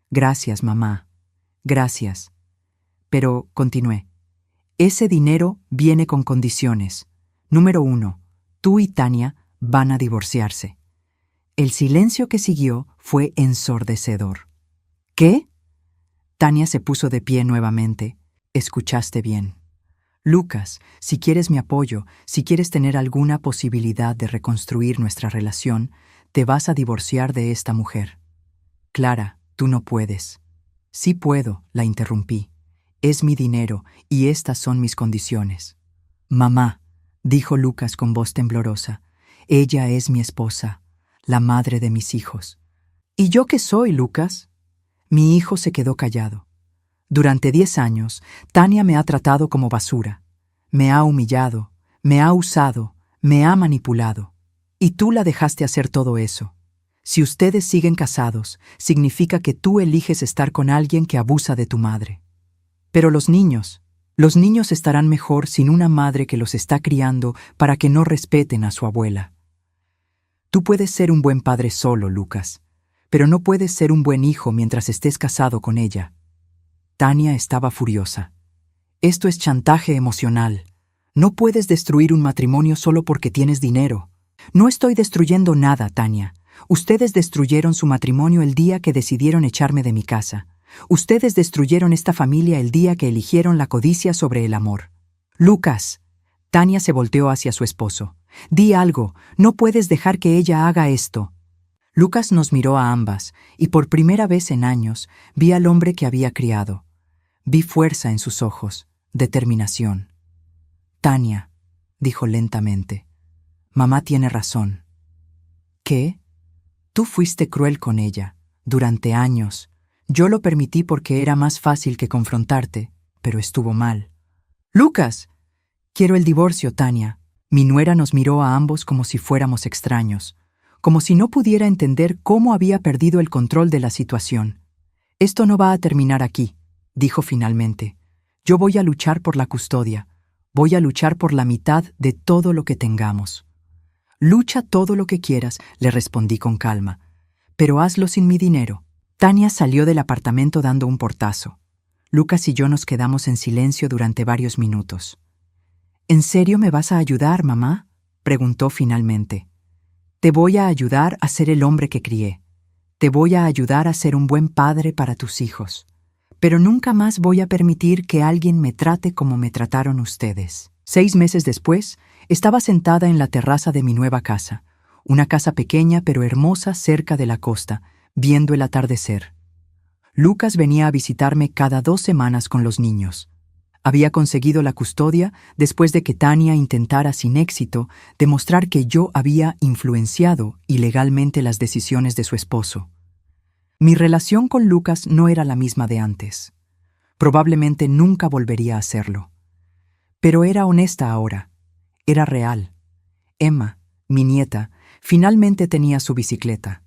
Gracias, mamá. Gracias. Pero, continué, ese dinero viene con condiciones. Número 1, tú y Tania van a divorciarse. El silencio que siguió fue ensordecedor. ¿Qué? Tania se puso de pie nuevamente. Escuchaste bien. Lucas, si quieres mi apoyo, si quieres tener alguna posibilidad de reconstruir nuestra relación, te vas a divorciar de esta mujer. Clara, tú no puedes. Sí puedo, la interrumpí. Es mi dinero y estas son mis condiciones. Mamá, dijo Lucas con voz temblorosa, ella es mi esposa, la madre de mis hijos. ¿Y yo qué soy, Lucas? Mi hijo se quedó callado. Durante 10 años, Tania me ha tratado como basura. Me ha humillado, me ha usado, me ha manipulado. Y tú la dejaste hacer todo eso. Si ustedes siguen casados, significa que tú eliges estar con alguien que abusa de tu madre. Pero los niños estarán mejor sin una madre que los está criando para que no respeten a su abuela. Tú puedes ser un buen padre solo, Lucas, pero no puedes ser un buen hijo mientras estés casado con ella. Tania estaba furiosa. Esto es chantaje emocional. No puedes destruir un matrimonio solo porque tienes dinero. No estoy destruyendo nada, Tania. Ustedes destruyeron su matrimonio el día que decidieron echarme de mi casa. Ustedes destruyeron esta familia el día que eligieron la codicia sobre el amor. Lucas. Tania se volteó hacia su esposo. Di algo, no puedes dejar que ella haga esto. Lucas nos miró a ambas, y por primera vez en años vi al hombre que había criado. Vi fuerza en sus ojos, determinación. Tania, dijo lentamente, mamá tiene razón. ¿Qué? Tú fuiste cruel con ella, durante años. Yo lo permití porque era más fácil que confrontarte, pero estuvo mal. ¡Lucas! Quiero el divorcio, Tania. Mi nuera nos miró a ambos como si fuéramos extraños, como si no pudiera entender cómo había perdido el control de la situación. Esto no va a terminar aquí, dijo finalmente. Yo voy a luchar por la custodia. Voy a luchar por la mitad de todo lo que tengamos. Lucha todo lo que quieras, le respondí con calma, pero hazlo sin mi dinero. Tania salió del apartamento dando un portazo. Lucas y yo nos quedamos en silencio durante varios minutos. ¿En serio me vas a ayudar, mamá?, preguntó finalmente. Te voy a ayudar a ser el hombre que crié. Te voy a ayudar a ser un buen padre para tus hijos. Pero nunca más voy a permitir que alguien me trate como me trataron ustedes. 6 meses después, estaba sentada en la terraza de mi nueva casa, una casa pequeña pero hermosa cerca de la costa, viendo el atardecer. Lucas venía a visitarme cada 2 semanas con los niños. Había conseguido la custodia después de que Tania intentara sin éxito demostrar que yo había influenciado ilegalmente las decisiones de su esposo. Mi relación con Lucas no era la misma de antes. Probablemente nunca volvería a hacerlo. Pero era honesta ahora. Era real. Emma, mi nieta, finalmente tenía su bicicleta.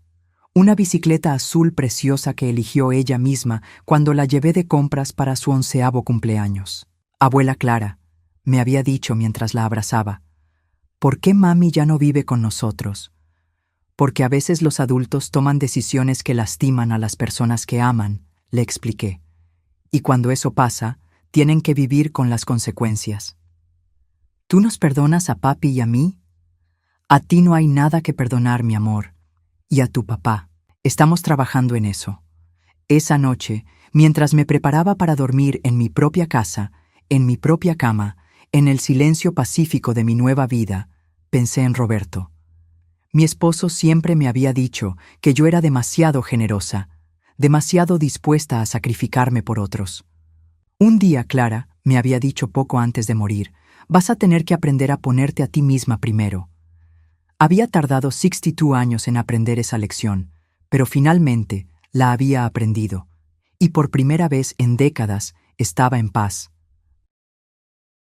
Una bicicleta azul preciosa que eligió ella misma cuando la llevé de compras para su 11º cumpleaños. Abuela Clara, me había dicho mientras la abrazaba, ¿por qué mami ya no vive con nosotros? Porque a veces los adultos toman decisiones que lastiman a las personas que aman, le expliqué. Y cuando eso pasa, tienen que vivir con las consecuencias. ¿Tú nos perdonas a papi y a mí? A ti no hay nada que perdonar, mi amor. Y a tu papá. Estamos trabajando en eso. Esa noche, mientras me preparaba para dormir en mi propia casa, en mi propia cama, en el silencio pacífico de mi nueva vida, pensé en Roberto. Mi esposo siempre me había dicho que yo era demasiado generosa, demasiado dispuesta a sacrificarme por otros. Un día, Clara, me había dicho poco antes de morir, vas a tener que aprender a ponerte a ti misma primero. Había tardado 62 años en aprender esa lección, pero finalmente la había aprendido, y por primera vez en décadas estaba en paz.